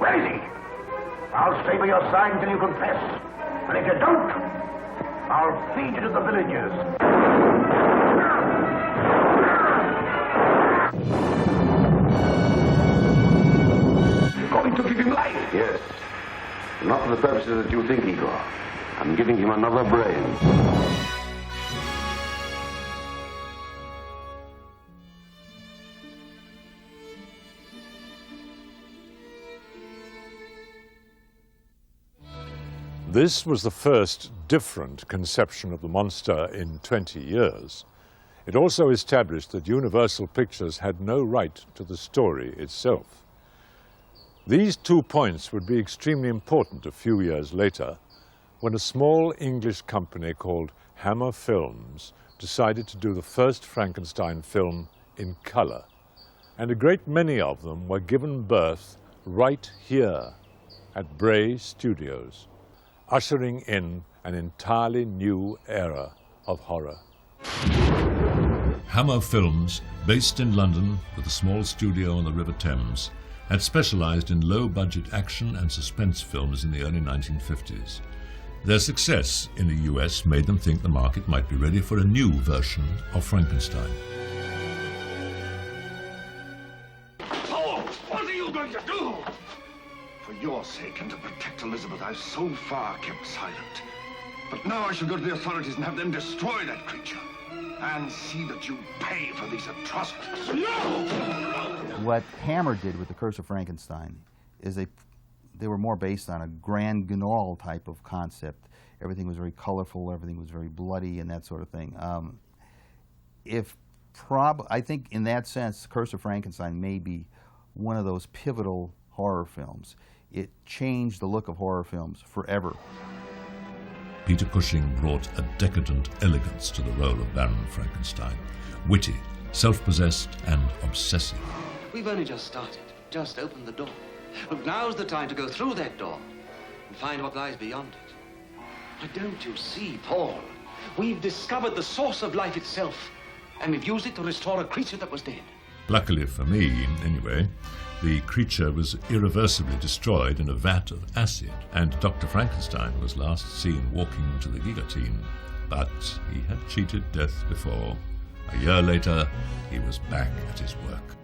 Where is he? I'll stay by your side until you confess. And if you don't, I'll feed you to the villagers. You're going to give him life? Yes. Not for the purposes that you think, Igor. I'm giving him another brain. This was the first different conception of the monster in 20 years. It also established that Universal Pictures had no right to the story itself. These 2 points would be extremely important a few years later, when a small English company called Hammer Films decided to do the first Frankenstein film in color. And a great many of them were given birth right here at Bray Studios, ushering in an entirely new era of horror. Hammer Films, based in London with a small studio on the River Thames, had specialized in low-budget action and suspense films in the early 1950s. Their success in the US made them think the market might be ready for a new version of Frankenstein. Paul, what are you going to do? For your sake and to protect Elizabeth, I've so far kept silent. But now I shall go to the authorities and have them destroy that creature. And see that you pay for these atrocities. No! What Hammer did with The Curse of Frankenstein is they were more based on a Grand Guignol type of concept. Everything was very colorful, everything was very bloody and that sort of thing. I think in that sense, The Curse of Frankenstein may be one of those pivotal horror films. It changed the look of horror films forever. Peter Cushing brought a decadent elegance to the role of Baron Frankenstein. Witty, self-possessed, and obsessive. We've only just started, just opened the door. But now's the time to go through that door and find what lies beyond it. But don't you see, Paul? We've discovered the source of life itself, and we've used it to restore a creature that was dead. Luckily for me, anyway, the creature was irreversibly destroyed in a vat of acid, and Dr. Frankenstein was last seen walking to the guillotine. But he had cheated death before. A year later, he was back at his work.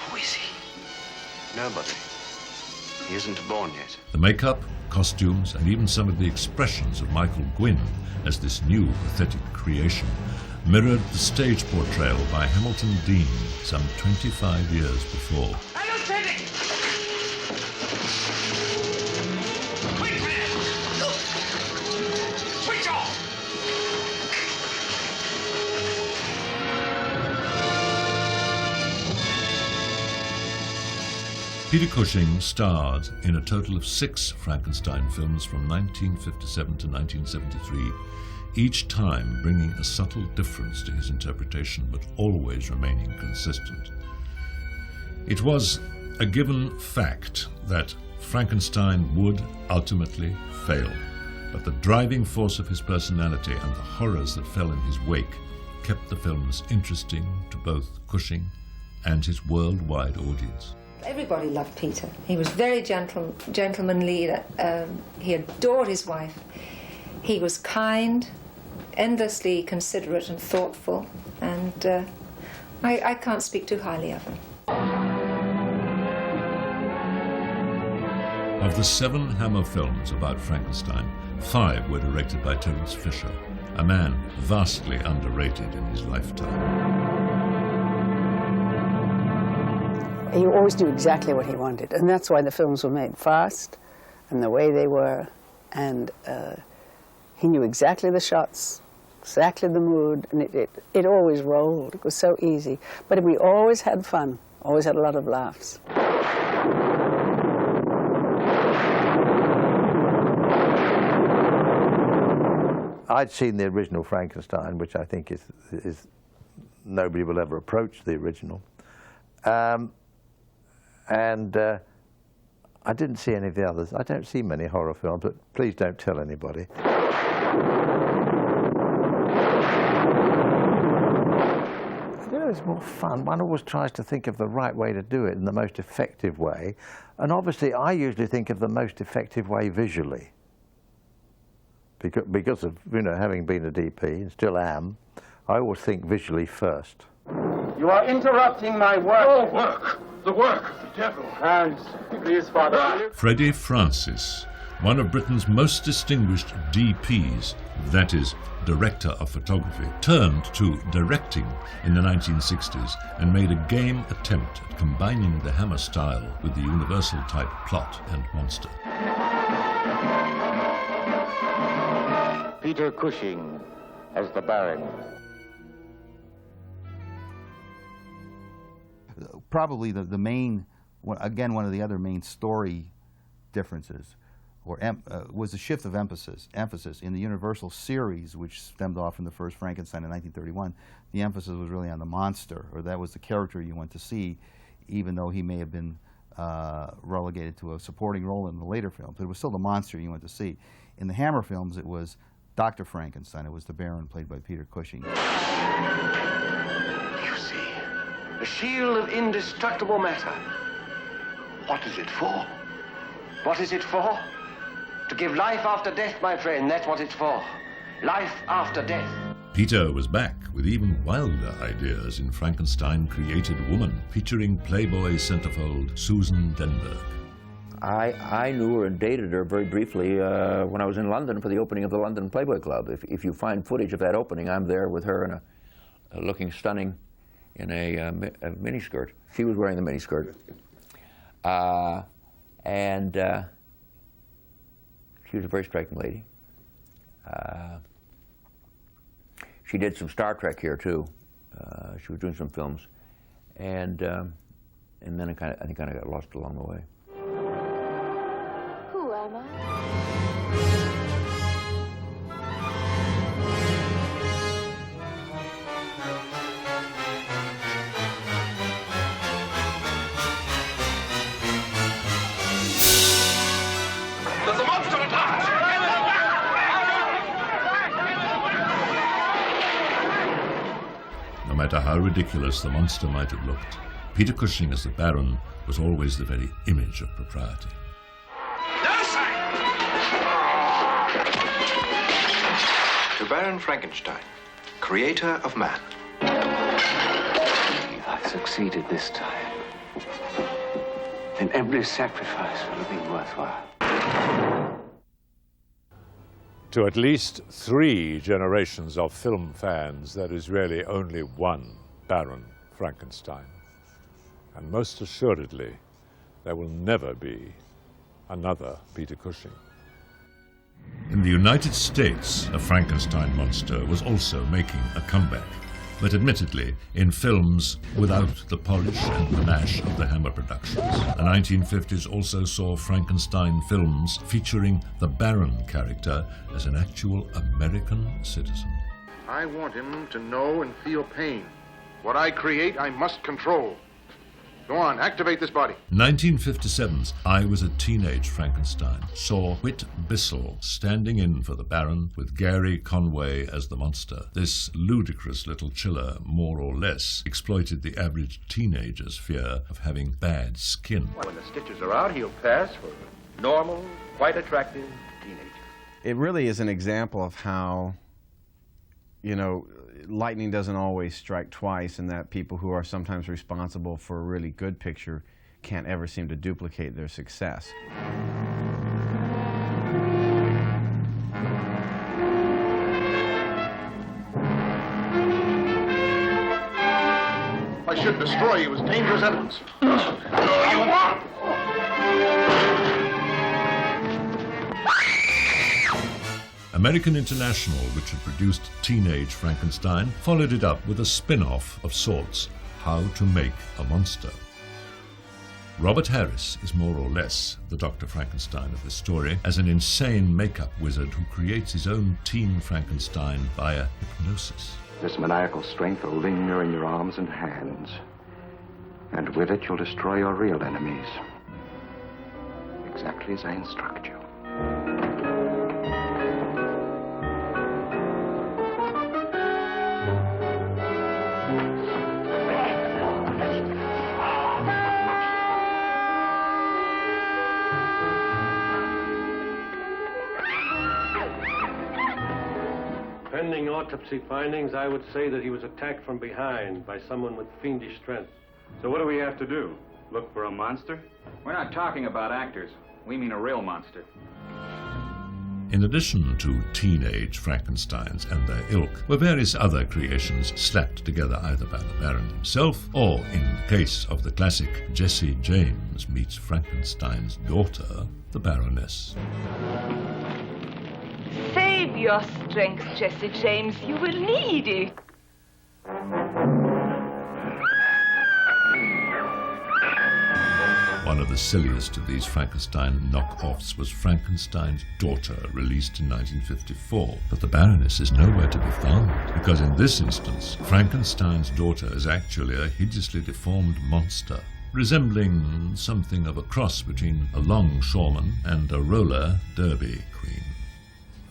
Who is he? Nobody. He isn't born yet. The makeup, costumes, and even some of the expressions of Michael Gwynne as this new pathetic creation mirrored the stage portrayal by Hamilton Dean some 25 years before. Anesthetic! Quick, man! Look! Switch off! Peter Cushing starred in a total of 6 Frankenstein films from 1957 to 1973, each time bringing a subtle difference to his interpretation, but always remaining consistent. It was a given fact that Frankenstein would ultimately fail, but the driving force of his personality and the horrors that fell in his wake kept the films interesting to both Cushing and his worldwide audience. Everybody loved Peter. He was very gentlemanly. He adored his wife. He was kind, endlessly considerate and thoughtful, and I can't speak too highly of him. Of the 7 Hammer films about Frankenstein, 5 were directed by Terence Fisher, a man vastly underrated in his lifetime. He always knew exactly what he wanted, and that's why the films were made fast and the way they were, and he knew exactly the shots, exactly the mood, and it always rolled. It was so easy. But we always had fun, always had a lot of laughs. I'd seen the original Frankenstein, which I think is nobody will ever approach the original. I didn't see any of the others. I don't see many horror films, but please don't tell anybody. It's more fun. One always tries to think of the right way to do it in the most effective way. And obviously, I usually think of the most effective way visually. Because of, you know, having been a DP, and still am, I always think visually first. You are interrupting my work. Oh, work! The work of the devil. Hans, please, Father. Freddie Francis, one of Britain's most distinguished DPs, that is, director of photography, turned to directing in the 1960s and made a game attempt at combining the Hammer style with the Universal type plot and monster. Peter Cushing as the Baron. Probably the main, again, one of the other main story differences was the shift of emphasis. In the Universal series, which stemmed off from the first Frankenstein in 1931, the emphasis was really on the monster, or that was the character you went to see, even though he may have been relegated to a supporting role in the later films. But it was still the monster you went to see. In the Hammer films, it was Dr. Frankenstein. It was the Baron, played by Peter Cushing. You see, a shield of indestructible matter. What is it for? What is it for? To give life after death, my friend, that's what it's for. Life after death. Peter was back with even wilder ideas in Frankenstein Created Woman, featuring Playboy centerfold Susan Denberg. I knew her and dated her very briefly when I was in London for the opening of the London Playboy Club. If you find footage of that opening, I'm there with her in looking stunning in a miniskirt. She was wearing the miniskirt. And she was a very striking lady. She did some Star Trek here too. She was doing some films, and then I think I got lost along the way. Who am I? There's a monster at large! No matter how ridiculous the monster might have looked, Peter Cushing as the Baron was always the very image of propriety. To Baron Frankenstein, creator of man. If I succeeded this time, then every sacrifice will have been worthwhile. To at least 3 generations of film fans, there is really only one Baron Frankenstein. And most assuredly, there will never be another Peter Cushing. In the United States, a Frankenstein monster was also making a comeback, but admittedly in films without the polish and panache of the Hammer productions. The 1950s also saw Frankenstein films featuring the Baron character as an actual American citizen. I want him to know and feel pain. What I create, I must control. Go on, activate this body. 1957's I Was a Teenage Frankenstein saw Whit Bissell standing in for the Baron with Gary Conway as the monster. This ludicrous little chiller, more or less, exploited the average teenager's fear of having bad skin. When the stitches are out, he'll pass for a normal, quite attractive teenager. It really is an example of how, you know, lightning doesn't always strike twice, and that people who are sometimes responsible for a really good picture can't ever seem to duplicate their success. should destroy you as dangerous evidence. American International, which had produced Teenage Frankenstein, followed it up with a spin-off of sorts, How to Make a Monster. Robert Harris is more or less the Dr. Frankenstein of this story, as an insane makeup wizard who creates his own teen Frankenstein via hypnosis. This maniacal strength will linger in your arms and hands. And with it, you'll destroy your real enemies. Exactly as I instruct you. Pending autopsy findings, I would say that he was attacked from behind by someone with fiendish strength. So what do we have to do? Look for a monster? We're not talking about actors. We mean a real monster. In addition to teenage Frankensteins and their ilk, were various other creations slapped together either by the Baron himself, or, in the case of the classic Jesse James meets Frankenstein's daughter, the Baroness. Save your strength, Jesse James. You will need it. One of the silliest of these Frankenstein knockoffs was Frankenstein's Daughter, released in 1954. But the Baroness is nowhere to be found, because in this instance, Frankenstein's daughter is actually a hideously deformed monster, resembling something of a cross between a longshoreman and a roller derby queen.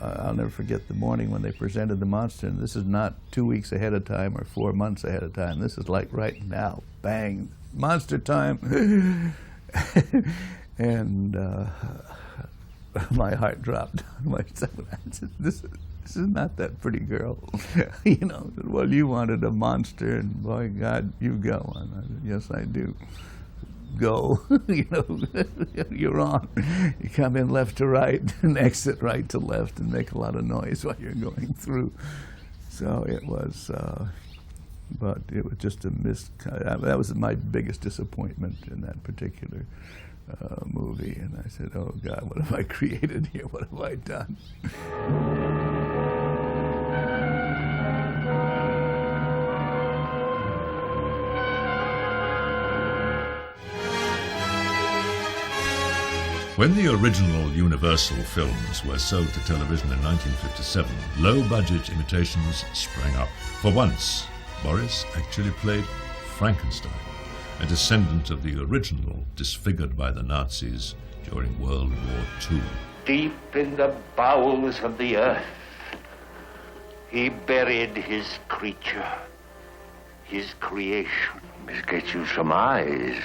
I'll never forget the morning when they presented the monster, and this is not 2 weeks ahead of time or 4 months ahead of time. This is like right now, bang, monster time. And my heart dropped. This is not that pretty girl. You know, well, you wanted a monster, and boy, God, you've got one. I said, yes, I do. Go, you know, you're on. You come in left to right and exit right to left and make a lot of noise while you're going through. So it was, but it was just a that was my biggest disappointment in that particular movie. And I said, oh God, what have I created here? What have I done? When the original Universal films were sold to television in 1957, low-budget imitations sprang up. For once, Boris actually played Frankenstein, a descendant of the original disfigured by the Nazis during World War II. Deep in the bowels of the earth, he buried his creature, his creation. This gets you some eyes.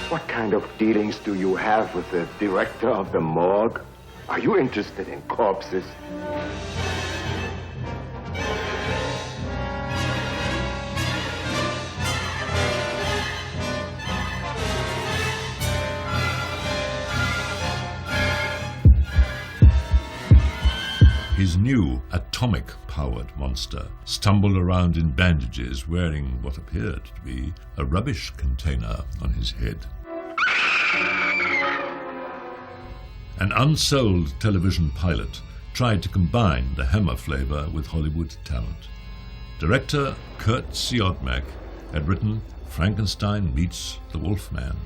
What kind of dealings do you have with the director of the morgue? Are you interested in corpses? His new atomic-powered monster stumbled around in bandages, wearing what appeared to be a rubbish container on his head. An unsold television pilot tried to combine the Hammer flavor with Hollywood talent. Director Kurt Siodmak had written Frankenstein Meets the Wolfman.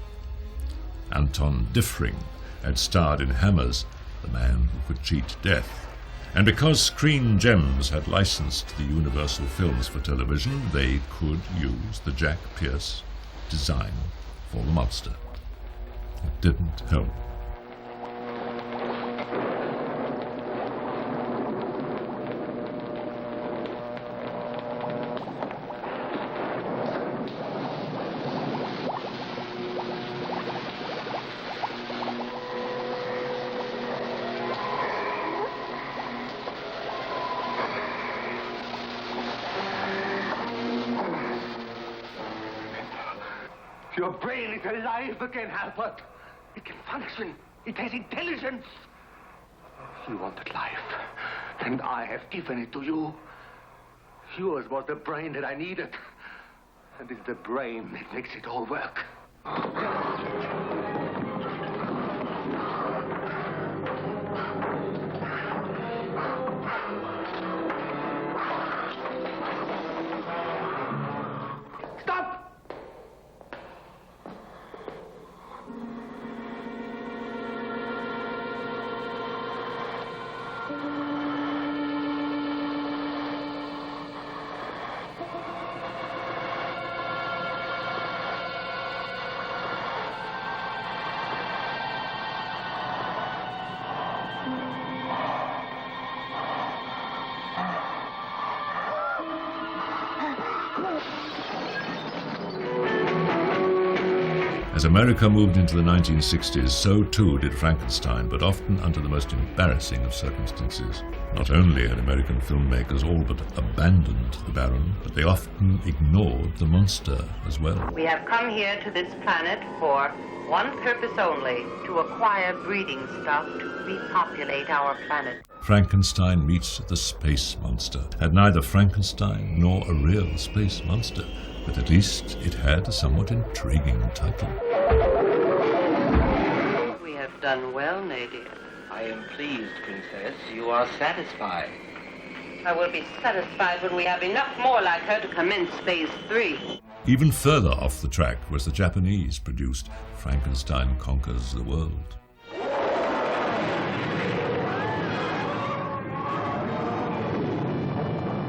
Anton Diffring had starred in Hammer's The Man Who Could Cheat Death. And because Screen Gems had licensed the Universal films for television, they could use the Jack Pierce design for the monster. It didn't help. Your brain is alive again, Albert. It can function. It has intelligence. You wanted life, and I have given it to you. Yours was the brain that I needed, and it's the brain that makes it all work. As America moved into the 1960s, so too did Frankenstein, but often under the most embarrassing of circumstances. Not only had American filmmakers all but abandoned the Baron, but they often ignored the monster as well. We have come here to this planet for one purpose only, to acquire breeding stock to repopulate our planet. Frankenstein meets the space monster. Had neither Frankenstein nor a real space monster, but at least it had a somewhat intriguing title. We have done well, Nadia. I am pleased, Princess. You are satisfied. I will be satisfied when we have enough more like her to commence phase 3. Even further off the track was the Japanese-produced Frankenstein Conquers the World.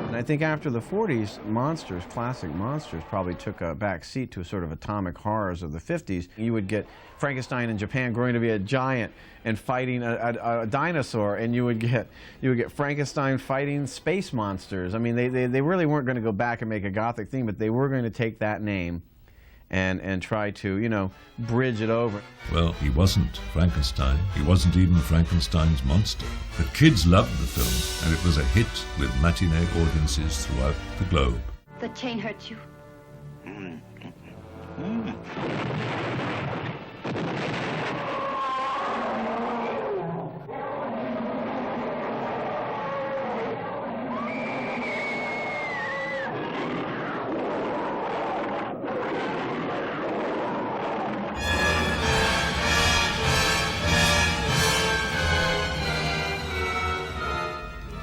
And I think after the 40s, monsters, classic monsters, probably took a back seat to sort of atomic horrors of the 50s. You would get Frankenstein in Japan growing to be a giant and fighting a dinosaur, and you would get Frankenstein fighting space monsters. I mean, they really weren't going to go back and make a Gothic thing, but they were going to take that name and try to, you know, bridge it over. Well, he wasn't Frankenstein. He wasn't even Frankenstein's monster. But kids loved the film, and it was a hit with matinee audiences throughout the globe. The chain hurts you.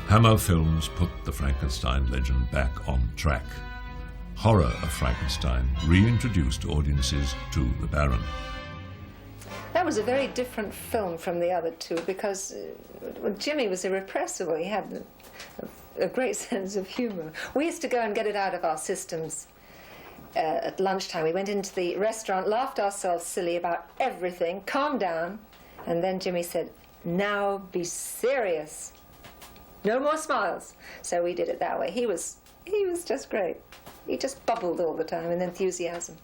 Hammer Films put the Frankenstein legend back on track. Horror of Frankenstein reintroduced audiences to the Baron. That was a very different film from the other two because Jimmy was irrepressible. He had a great sense of humor. We used to go and get it out of our systems at lunchtime. We went into the restaurant, laughed ourselves silly about everything, calmed down, and then Jimmy said, "Now be serious. No more smiles." So we did it that way. He was just great. He just bubbled all the time with enthusiasm.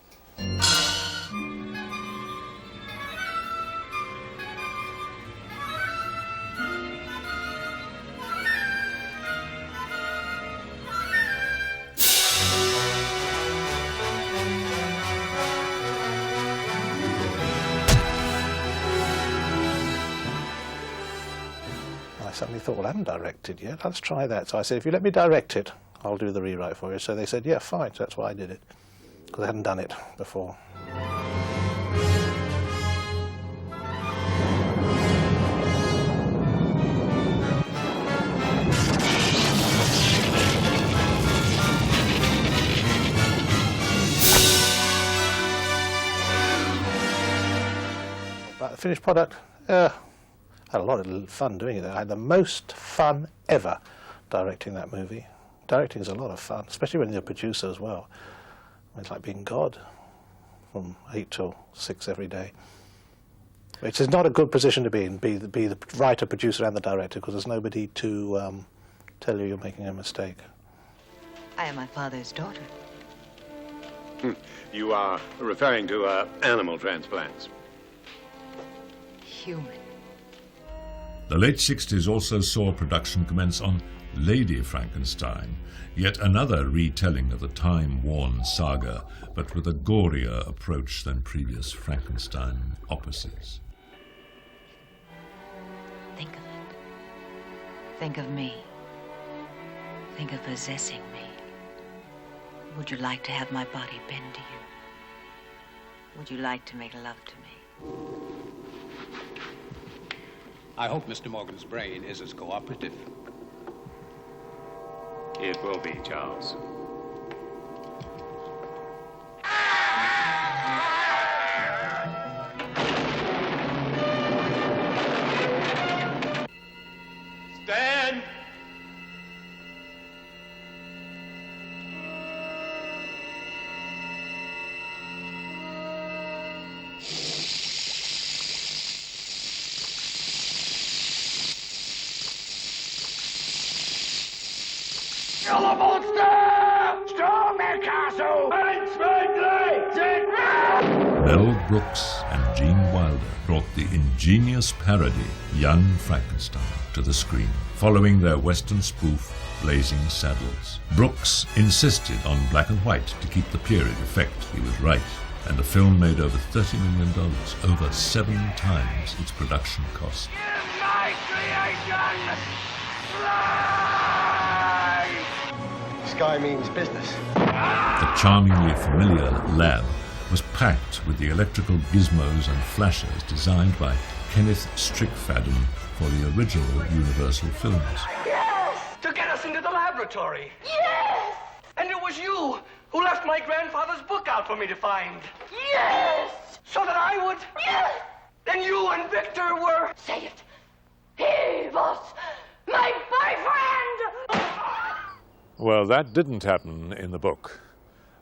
I suddenly thought, well, I haven't directed yet. Let's try that. So I said, if you let me direct it, I'll do the rewrite for you. So they said, yeah, fine. So that's why I did it, because I hadn't done it before. But the finished product, I had a lot of fun doing it. I had the most fun ever directing that movie. Directing is a lot of fun, especially when you're a producer as well. It's like being God from 8 till 6 every day. Which is not a good position to be in, be the writer, producer and the director, because there's nobody to tell you you're making a mistake. I am my father's daughter. You are referring to animal transplants. Human. The late 60s also saw production commence on Lady Frankenstein, yet another retelling of the time-worn saga, but with a gorier approach than previous Frankenstein opuses. Think of it. Think of me. Think of possessing me. Would you like to have my body bend to you? Would you like to make love to me? I hope Mr. Morgan's brain is as cooperative. It will be, Charles. Stand! Kill the monster! Storm their castle! And Mel Brooks and Gene Wilder brought the ingenious parody Young Frankenstein to the screen, following their Western spoof Blazing Saddles. Brooks insisted on black and white to keep the period effect. He was right, and the film made over $30 million, over 7 times its production cost. my creation! Sky means business. The charmingly familiar lab was packed with the electrical gizmos and flashes designed by Kenneth Strickfaden for the original Universal films. Yes! To get us into the laboratory. Yes! And it was you who left my grandfather's book out for me to find. Yes! So that I would... Yes! Then you and Victor were... Say it. He was my boyfriend! Well, that didn't happen in the book.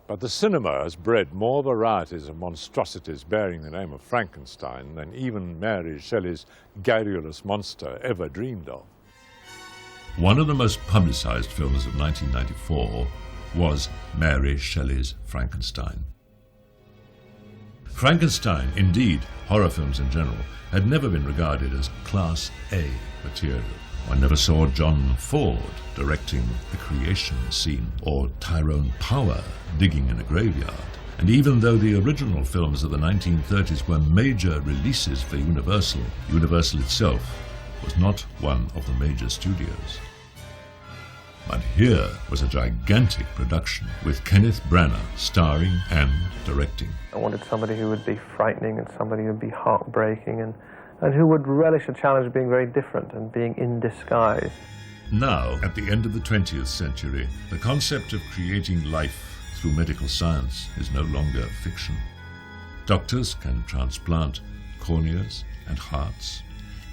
But the cinema has bred more varieties of monstrosities bearing the name of Frankenstein than even Mary Shelley's garrulous monster ever dreamed of. One of the most publicized films of 1994 was Mary Shelley's Frankenstein. Frankenstein, indeed horror films in general, had never been regarded as Class A material. One never saw John Ford directing the creation scene or Tyrone Power digging in a graveyard. And even though the original films of the 1930s were major releases for Universal, Universal itself was not one of the major studios. But here was a gigantic production with Kenneth Branagh starring and directing. I wanted somebody who would be frightening and somebody who would be heartbreaking and who would relish a challenge of being very different and being in disguise. Now, at the end of the 20th century, the concept of creating life through medical science is no longer fiction. Doctors can transplant corneas and hearts,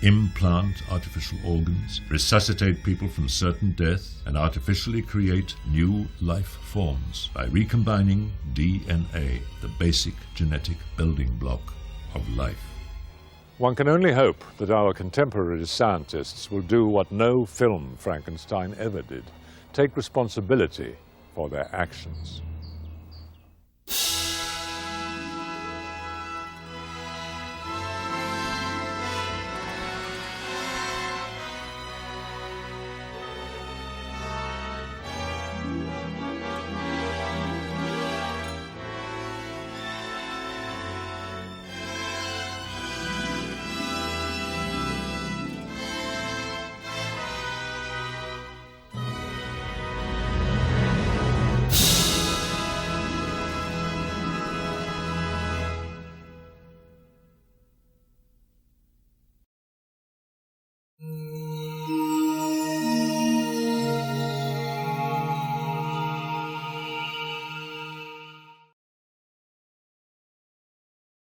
implant artificial organs, resuscitate people from certain death, and artificially create new life forms by recombining DNA, the basic genetic building block of life. One can only hope that our contemporary scientists will do what no film Frankenstein ever did, take responsibility for their actions.